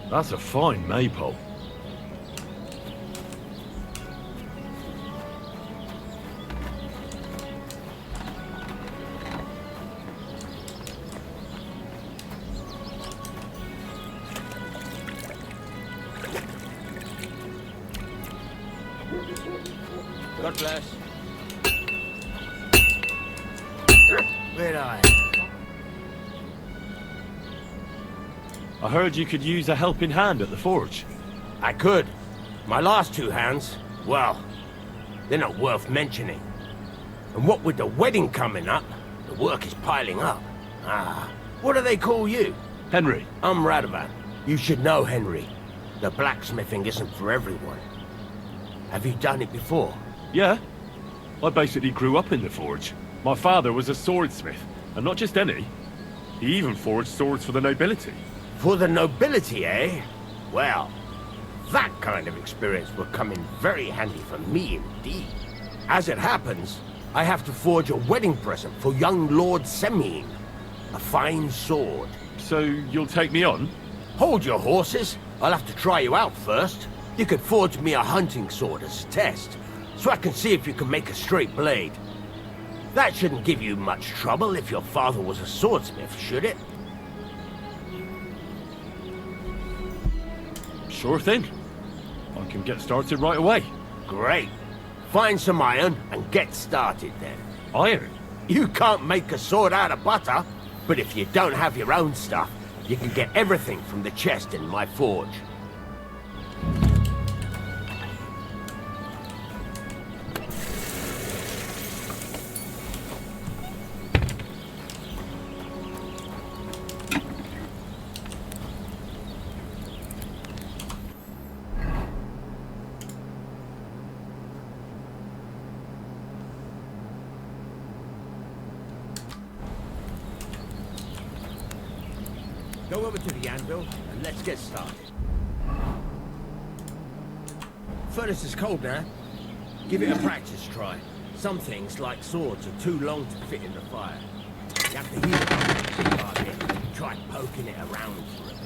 That's a fine maypole. God bless. Where'd I? I heard you could use a helping hand at the forge. I could. My last two hands, well, they're not worth mentioning. And what with the wedding coming up, the work is piling up. Ah, what do they call you? Henry. I'm Radovan. You should know, Henry. The blacksmithing isn't for everyone. Have you done it before? Yeah. I basically grew up in the forge. My father was a swordsmith, and not just any. He even forged swords for the nobility. For the nobility, eh? Well, that kind of experience will come in very handy for me indeed. As it happens, I have to forge a wedding present for young Lord Semine. A fine sword. So you'll take me on? Hold your horses. I'll have to try you out first. You could forge me a hunting sword as a test, so I can see if you can make a straight blade. That shouldn't give you much trouble if your father was a swordsmith, should it? Sure thing. I can get started right away. Great. Find some iron and get started then. Iron? You can't make a sword out of butter, but if you don't have your own stuff, you can get everything from the chest in my forge. Go over to the anvil, and let's get started. Furnace is cold now. Give it a practice try. Some things, like swords, are too long to fit in the fire. You have to heat it up a bit. Try poking it around for a bit.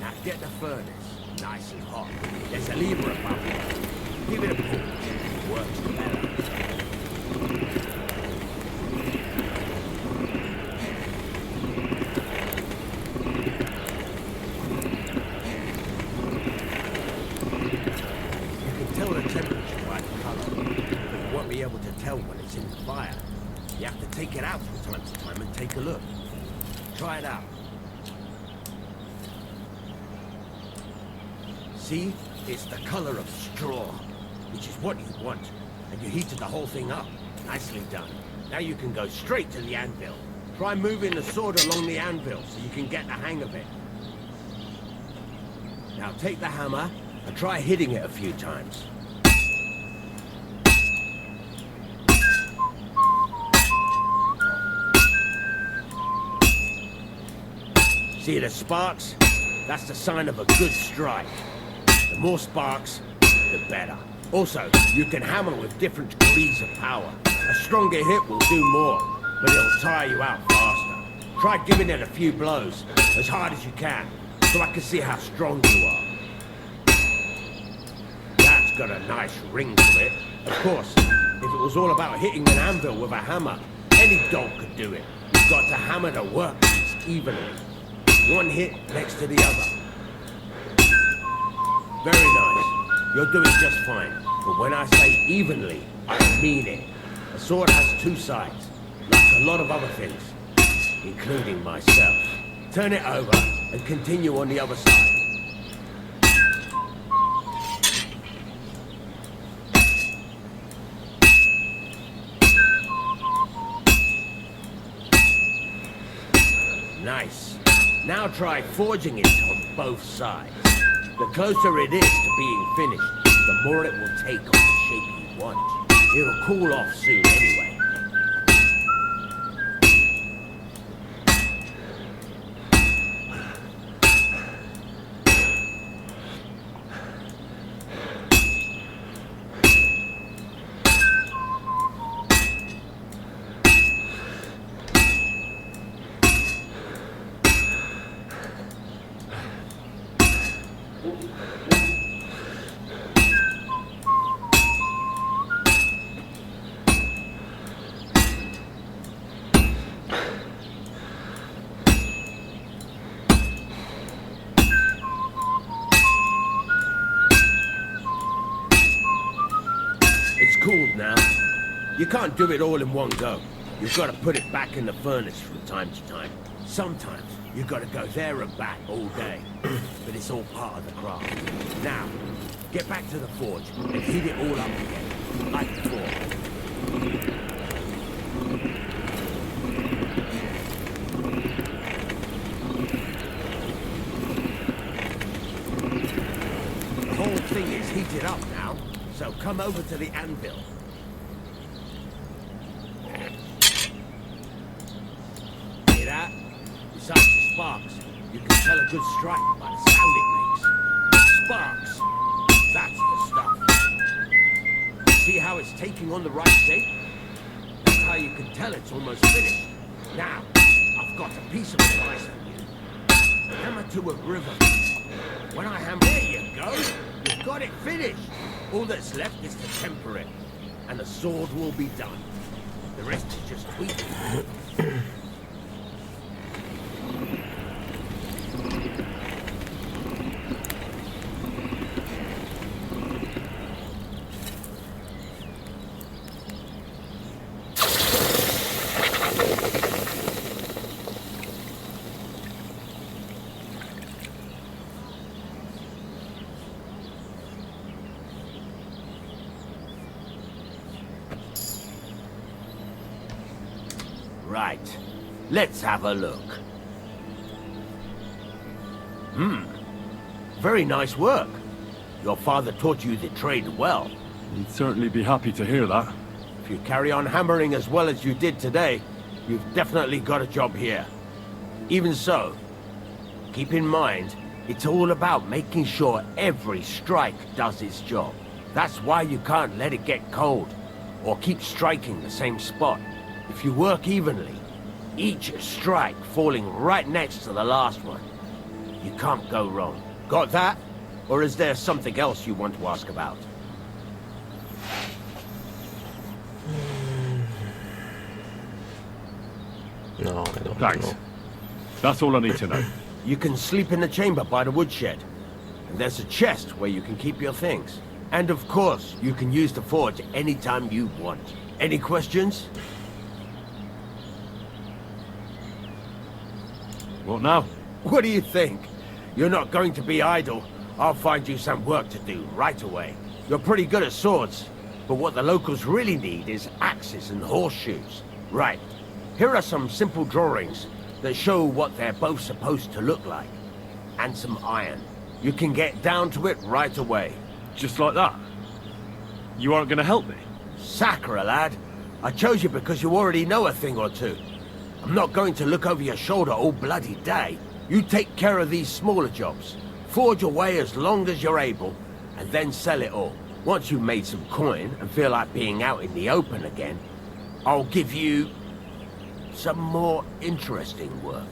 Now get the furnace nice and hot. There's a lever above it. Give it a pull. It works better. Able to tell when it's in the fire. You have to take it out from time to time and take a look. Try it out. See? It's the color of straw, which is what you want. And you heated the whole thing up. Nicely done. Now you can go straight to the anvil. Try moving the sword along the anvil so you can get the hang of it. Now take the hammer and try hitting it a few times. See the sparks? That's the sign of a good strike. The more sparks, the better. Also, you can hammer with different degrees of power. A stronger hit will do more, but it'll tire you out faster. Try giving it a few blows, as hard as you can, so I can see how strong you are. That's got a nice ring to it. Of course, if it was all about hitting an anvil with a hammer, any dog could do it. You've got to hammer the workpiece evenly. One hit next to the other. Very nice. You're doing just fine. But when I say evenly, I mean it. A sword has two sides, like a lot of other things, including myself. Turn it over and continue on the other side. Nice. Now try forging it on both sides. The closer it is to being finished, the more it will take on the shape you want. It'll cool off soon anyway. now. You can't do it all in one go. You've got to put it back in the furnace from time to time. Sometimes you've got to go there and back all day. But it's all part of the craft. Now, get back to the forge and heat it all up again, like before. The whole thing is heated up now, so come over to the anvil. Hear that? Besides the sparks, you can tell a good strike by the sound it makes. Sparks! That's the stuff. See how it's taking on the right shape? That's how you can tell it's almost finished. Now, I've got a piece of advice for you. Hammer to a river. When I hammer, there you go. You've got it finished. All that's left is to temper it, and the sword will be done. The rest is just tweaking. Right. Let's have a look. Very nice work. Your father taught you the trade well. He'd certainly be happy to hear that. If you carry on hammering as well as you did today, you've definitely got a job here. Even so, keep in mind, it's all about making sure every strike does its job. That's why you can't let it get cold, or keep striking the same spot. If you work evenly, each strike falling right next to the last one, you can't go wrong. Got that? Or is there something else you want to ask about? No, I don't Thanks. know. That's all I need to know. You can sleep in the chamber by the woodshed. And there's a chest where you can keep your things. And of course, you can use the forge anytime you want. Any questions? What now? What do you think? You're not going to be idle. I'll find you some work to do right away. You're pretty good at swords, but what the locals really need is axes and horseshoes. Right. Here are some simple drawings that show what they're both supposed to look like. And some iron. You can get down to it right away. Just like that? You aren't gonna help me? Sacre, lad. I chose you because you already know a thing or two. I'm not going to look over your shoulder all bloody day. You take care of these smaller jobs. Forge away as long as you're able, and then sell it all. Once you've made some coin and feel like being out in the open again, I'll give you some more interesting work.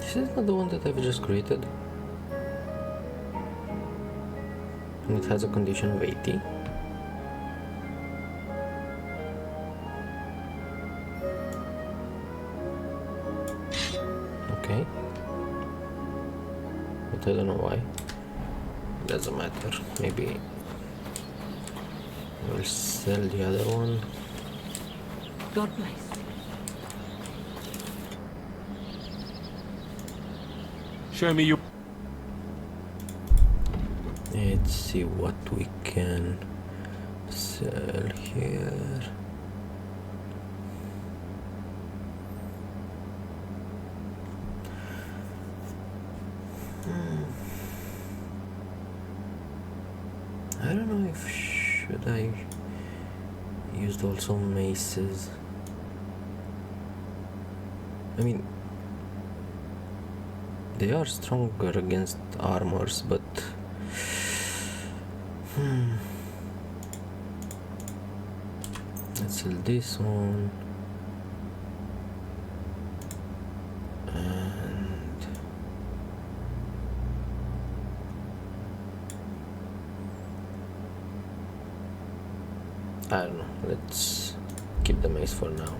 Is this not the one that I've just created? And it has a condition of 80. Okay. But I don't know why. Doesn't matter. Maybe we'll sell the other one. God bless. Show me your... Let's see what we can sell here. I don't know if should I use also maces. I mean, they are stronger against armors, but let's sell this one. And I don't know, let's keep the mace for now.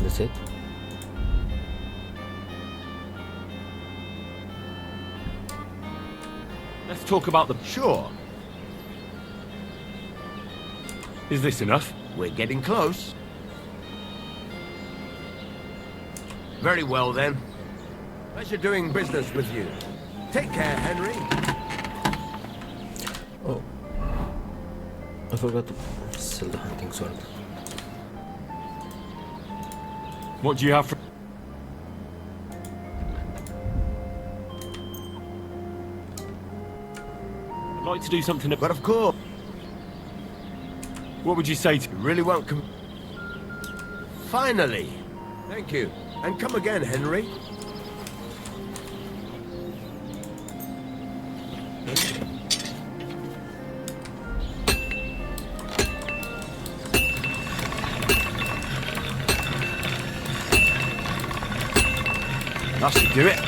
That's it. Let's talk about the... Sure, Is this enough? we're getting close. Very well then. Pleasure doing business with you. Take care, Henry. Oh, I forgot to sell the hunting sword. What do you have for... I'd like to do something... But of course, What would you say to... you really won't come. Finally. Thank you. And come again, Henry. That should do it.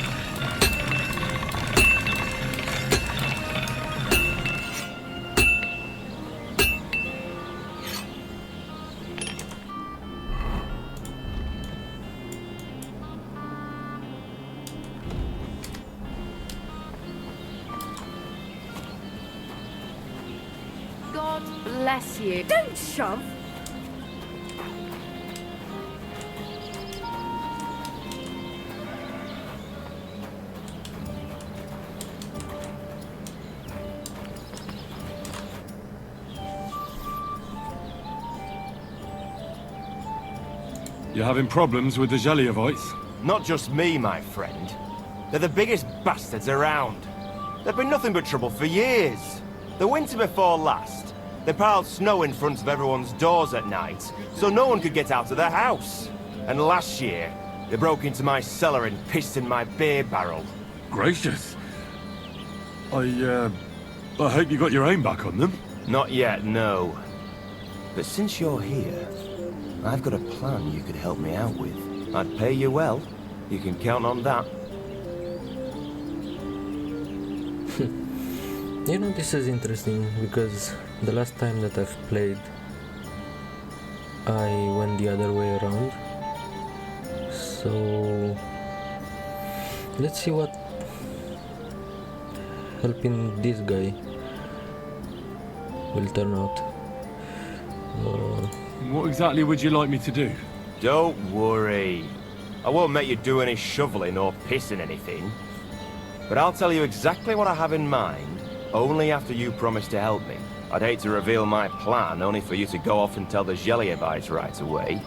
God bless you. Don't shove. You're having problems with the Jeliovites? Not just me, my friend. They're the biggest bastards around. They've been nothing but trouble for years. The winter before last, they piled snow in front of everyone's doors at night, so no one could get out of their house. And last year, they broke into my cellar and pissed in my beer barrel. Gracious. I hope you got your aim back on them. Not yet, no. But since you're here, I've got a plan you could help me out with. I'd pay you well. You can count on that. You know, this is interesting because the last time that I've played, I went the other way around. So let's see what helping this guy will turn out. What exactly would you like me to do? Don't worry. I won't make you do any shoveling or pissing anything. But I'll tell you exactly what I have in mind, only after you promise to help me. I'd hate to reveal my plan, only for you to go off and tell the Jeliovites right away.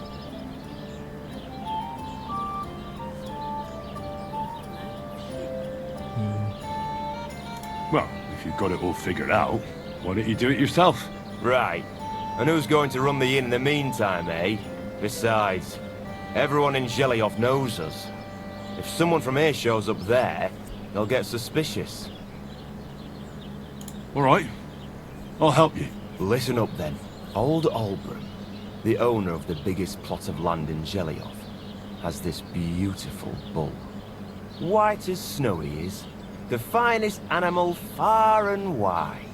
Well, if you've got it all figured out, why don't you do it yourself? Right. And who's going to run the inn in the meantime, eh? Besides, everyone in Jelioff knows us. If someone from here shows up there, they'll get suspicious. All right. I'll help you. Listen up then. Old Albron, the owner of the biggest plot of land in Jelioff, has this beautiful bull. White as snow he is. The finest animal far and wide.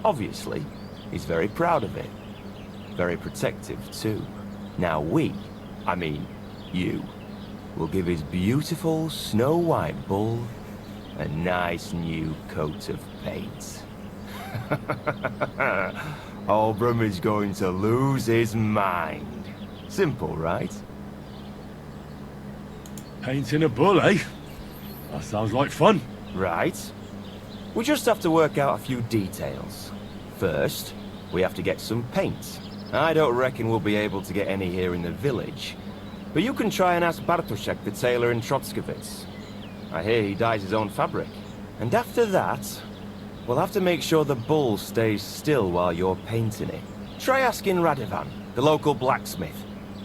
Obviously, he's very proud of it. Very protective too. Now you, will give his beautiful snow-white bull a nice new coat of paint. Olbram is going to lose his mind. Simple, right? Painting a bull, eh? That sounds like fun. Right. We just have to work out a few details. First, we have to get some paint. I don't reckon we'll be able to get any here in the village. But you can try and ask Bartoszek, the tailor in Trotskovitz. I hear he dyes his own fabric. And after that, we'll have to make sure the bull stays still while you're painting it. Try asking Radovan, the local blacksmith.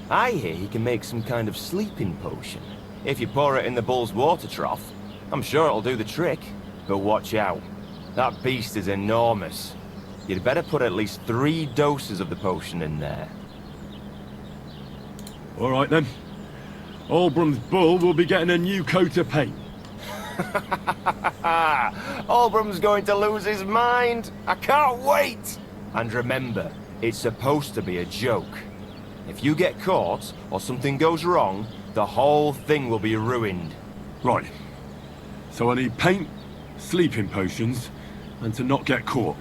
I hear he can make some kind of sleeping potion. If you pour it in the bull's water trough, I'm sure it'll do the trick. But watch out. That beast is enormous. You'd better put at least 3 doses of the potion in there. All right then. Olbram's bull will be getting a new coat of paint. Olbram's going to lose his mind. I can't wait. And remember, it's supposed to be a joke. If you get caught or something goes wrong, the whole thing will be ruined. Right. So I need paint, sleeping potions, and to not get caught.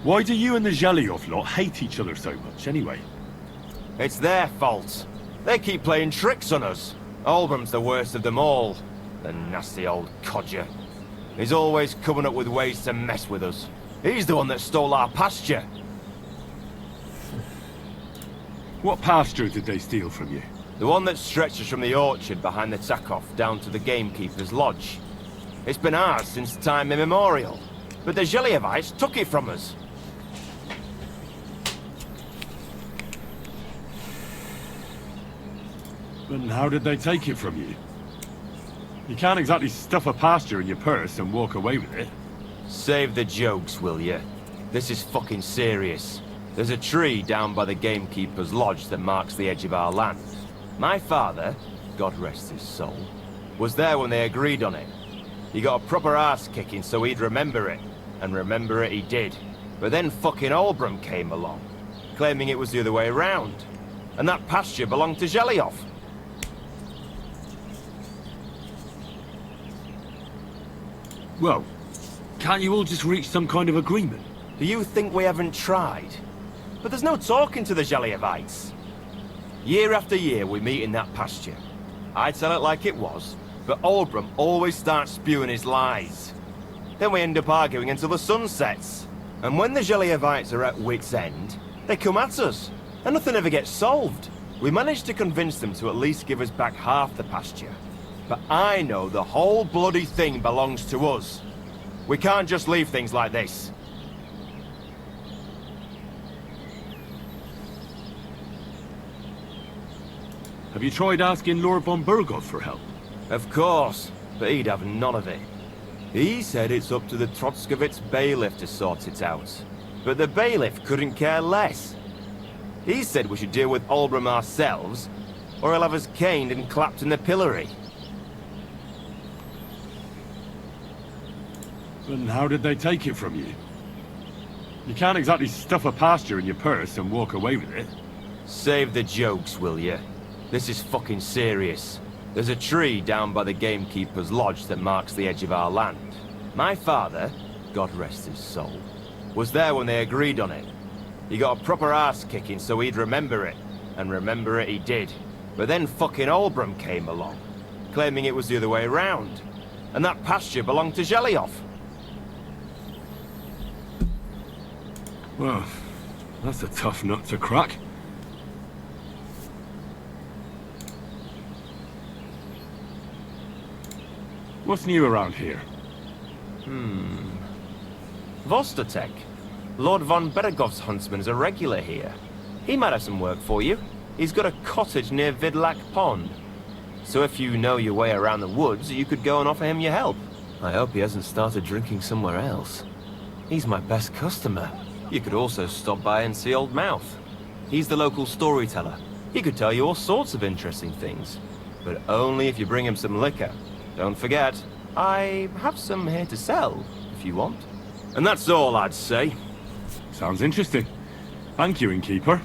Why do you and the Zhelyov lot hate each other so much, anyway? It's their fault. They keep playing tricks on us. Olbram's the worst of them all. The nasty old codger. He's always coming up with ways to mess with us. He's the one that stole our pasture. What pasture did they steal from you? The one that stretches from the orchard behind the Takov down to the gamekeeper's lodge. It's been ours since time immemorial. But the Zhelyevites took it from us. But how did they take it from you? You can't exactly stuff a pasture in your purse and walk away with it. Save the jokes, will ya? This is fucking serious. There's a tree down by the gamekeeper's lodge that marks the edge of our land. My father, God rest his soul, was there when they agreed on it. He got a proper arse-kicking so he'd remember it. And remember it he did. But then fucking Olbram came along, claiming it was the other way around. And that pasture belonged to Zhelyov. Well, can't you all just reach some kind of agreement? Do you think we haven't tried? But there's no talking to the Zhelyevites. Year after year we meet in that pasture. I tell it like it was, but Olbram always starts spewing his lies. Then we end up arguing until the sun sets. And when the Zhelyevites are at wit's end, they come at us. And nothing ever gets solved. We managed to convince them to at least give us back half the pasture. But I know the whole bloody thing belongs to us. We can't just leave things like this. Have you tried asking Lord von Burgov for help? Of course, but he'd have none of it. He said it's up to the Trotskovitz bailiff to sort it out. But the bailiff couldn't care less. He said we should deal with Olbram ourselves, or he'll have us caned and clapped in the pillory. And how did they take it from you? You can't exactly stuff a pasture in your purse and walk away with it. Save the jokes, will ya? This is fucking serious. There's a tree down by the gamekeeper's lodge that marks the edge of our land. My father, God rest his soul, was there when they agreed on it. He got a proper arse-kicking so he'd remember it. And remember it he did. But then fucking Olbram came along, claiming it was the other way around. And that pasture belonged to Zhelyov. Well, that's a tough nut to crack. What's new around here? Vostotek. Lord von Beregov's huntsman is a regular here. He might have some work for you. He's got a cottage near Vidlak Pond. So if you know your way around the woods, you could go and offer him your help. I hope he hasn't started drinking somewhere else. He's my best customer. You could also stop by and see Old Mouth. He's the local storyteller. He could tell you all sorts of interesting things. But only if you bring him some liquor. Don't forget, I have some here to sell, if you want. And that's all I'd say. Sounds interesting. Thank you, innkeeper.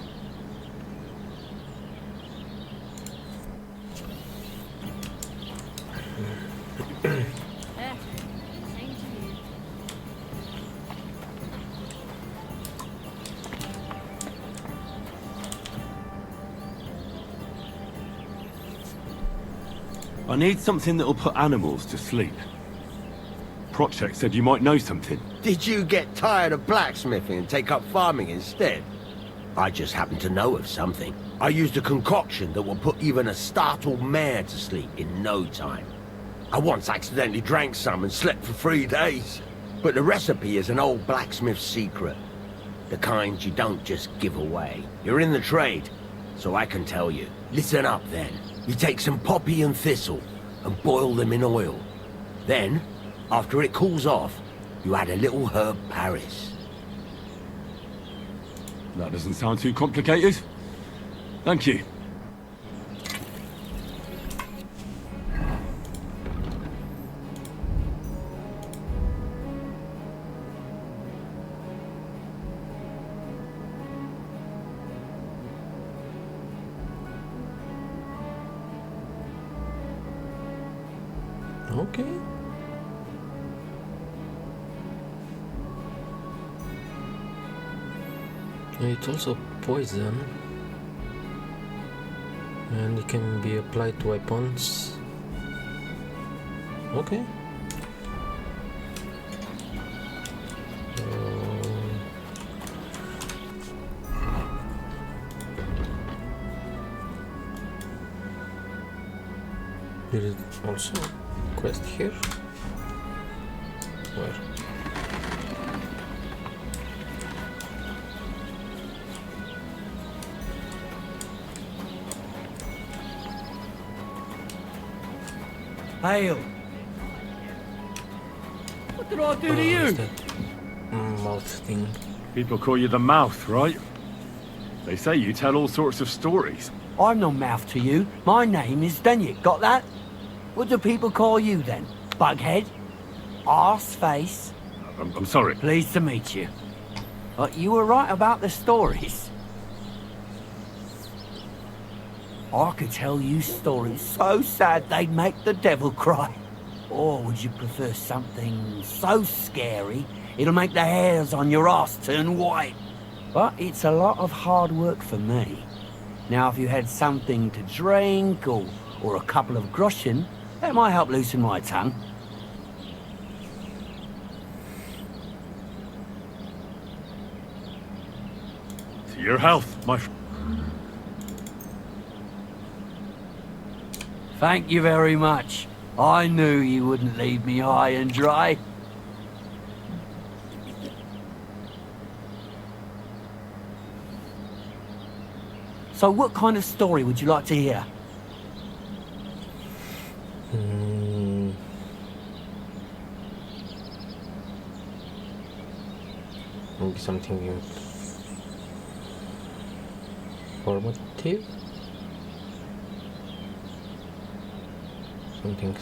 Same to you. I need something that'll put animals to sleep. Project said you might know something. Did you get tired of blacksmithing and take up farming instead? I just happen to know of something. I used a concoction that will put even a startled mare to sleep in no time. I once accidentally drank some and slept for 3 days. But the recipe is an old blacksmith's secret. The kind you don't just give away. You're in the trade, so I can tell you. Listen up then. You take some poppy and thistle and boil them in oil. Then, after it cools off, you add a little herb Paris. That doesn't sound too complicated. Thank you. Okay. It's also poison, and it can be applied to weapons. Okay. There is also a quest here. Where? Hail! What did I do to you? That mouth thing. People call you the Mouth, right? They say you tell all sorts of stories. I'm no mouth to you. My name is Denyek, got that? What do people call you then? Bughead? Arseface? I'm sorry. Pleased to meet you. But you were right about the stories. I could tell you stories so sad they'd make the devil cry. Or would you prefer something so scary it'll make the hairs on your ass turn white? But it's a lot of hard work for me. Now, if you had something to drink or a couple of groschen, that might help loosen my tongue. To your health, my friend. Thank you very much. I knew you wouldn't leave me high and dry. So what kind of story would you like to hear? Maybe something informative? Something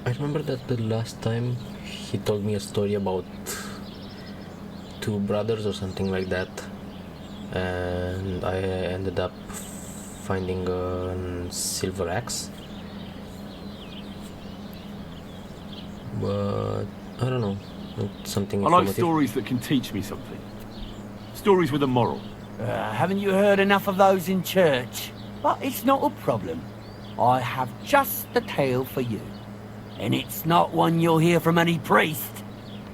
I remember that the last time he told me a story about two brothers or something like that, and I ended up finding a silver axe, but I don't know, something I like informative. stories that can teach me something. Stories with a moral. Haven't you heard enough of those in church? But it's not a problem. I have just the tale for you. And it's not one you'll hear from any priest.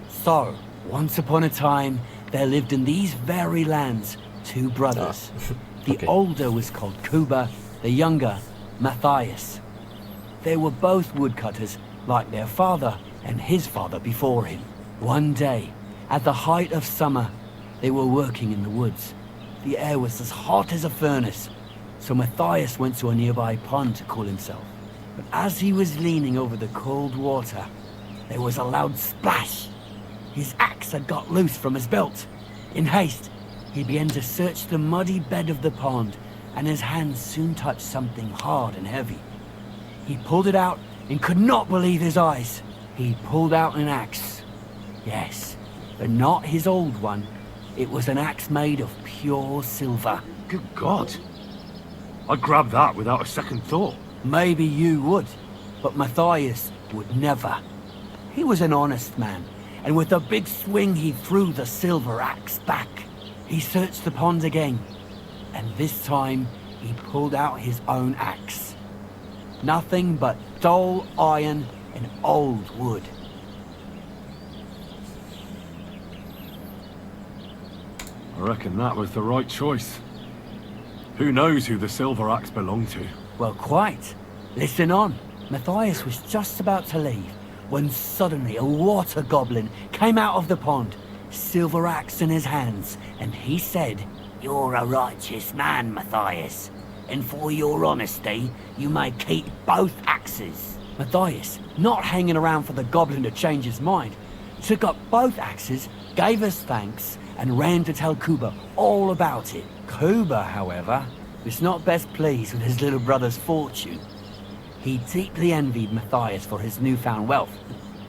So, once upon a time, there lived in these very lands two brothers. The Okay. older was called Kuba, the younger, Matthias. They were both woodcutters, like their father and his father before him. One day, at the height of summer, they were working in the woods. The air was as hot as a furnace, so Matthias went to a nearby pond to cool himself. But as he was leaning over the cold water, there was a loud splash. His axe had got loose from his belt. In haste, he began to search the muddy bed of the pond, and his hands soon touched something hard and heavy. He pulled it out and could not believe his eyes. He pulled out an axe. Yes, but not his old one. It was an axe made of pure silver. Good God. I'd grab that without a second thought. Maybe you would, but Matthias would never. He was an honest man, and with a big swing he threw the silver axe back. He searched the pond again, and this time he pulled out his own axe. Nothing but dull iron and old wood. I reckon that was the right choice. Who knows who the silver axe belonged to? Well, quite. Listen on. Matthias was just about to leave when suddenly a water goblin came out of the pond, silver axe in his hands, and he said, "You're a righteous man, Matthias, and for your honesty, you may keep both axes." Matthias, not hanging around for the goblin to change his mind, took up both axes, gave us thanks, and ran to tell Kuba all about it. Kuba, however, was not best pleased with his little brother's fortune. He deeply envied Matthias for his newfound wealth,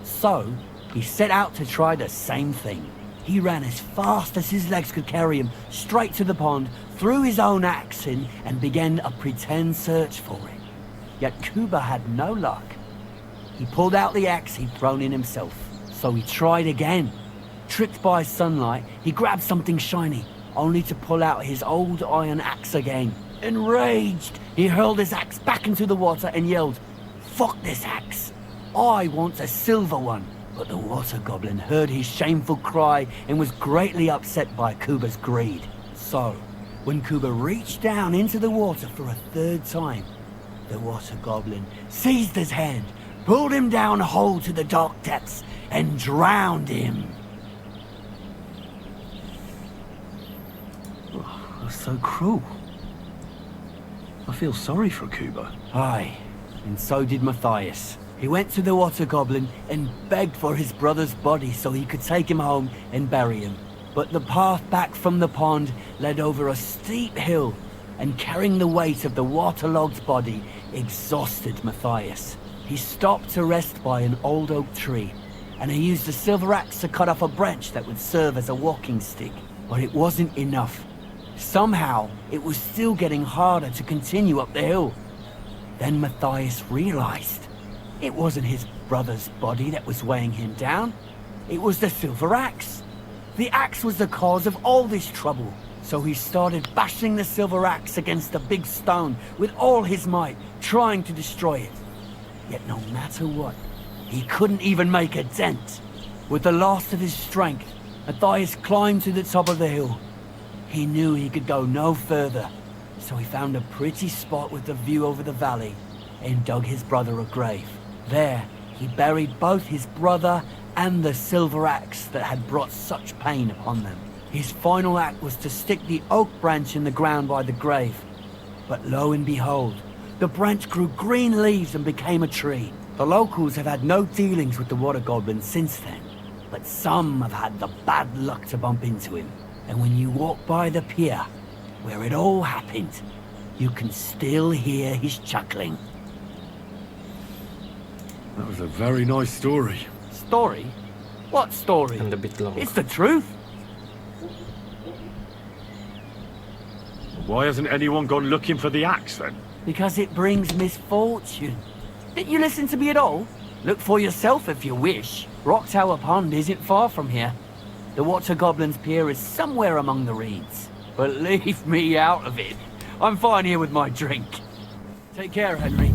so he set out to try the same thing. He ran as fast as his legs could carry him straight to the pond, threw his own axe in, and began a pretend search for it. Yet Kuba had no luck. He pulled out the axe he'd thrown in himself, so he tried again. Tricked by sunlight, he grabbed something shiny, only to pull out his old iron axe again. Enraged, he hurled his axe back into the water and yelled, "Fuck this axe! I want a silver one!" But the water goblin heard his shameful cry and was greatly upset by Kuba's greed. So, when Kuba reached down into the water for a third time, the water goblin seized his hand, pulled him down whole to the dark depths, and drowned him. That's so cruel. I feel sorry for Kuba. Aye, and so did Matthias. He went to the water goblin and begged for his brother's body so he could take him home and bury him. But the path back from the pond led over a steep hill, and carrying the weight of the waterlogged body exhausted Matthias. He stopped to rest by an old oak tree, and he used a silver axe to cut off a branch that would serve as a walking stick. But it wasn't enough. Somehow, it was still getting harder to continue up the hill. Then Matthias realized it wasn't his brother's body that was weighing him down. It was the silver axe. The axe was the cause of all this trouble. So he started bashing the silver axe against the big stone with all his might, trying to destroy it. Yet no matter what, he couldn't even make a dent. With the last of his strength, Matthias climbed to the top of the hill. He knew he could go no further, so he found a pretty spot with a view over the valley and dug his brother a grave. There, he buried both his brother and the silver axe that had brought such pain upon them. His final act was to stick the oak branch in the ground by the grave. But lo and behold, the branch grew green leaves and became a tree. The locals have had no dealings with the water goblin since then, but some have had the bad luck to bump into him. And when you walk by the pier, where it all happened, you can still hear his chuckling. That was a very nice story. Story? What story? And a bit long. It's the truth. Why hasn't anyone gone looking for the axe then? Because it brings misfortune. Didn't you listen to me at all? Look for yourself if you wish. Rock Tower Pond isn't far from here. The Water Goblin's pier is somewhere among the reeds. But leave me out of it. I'm fine here with my drink. Take care, Henry.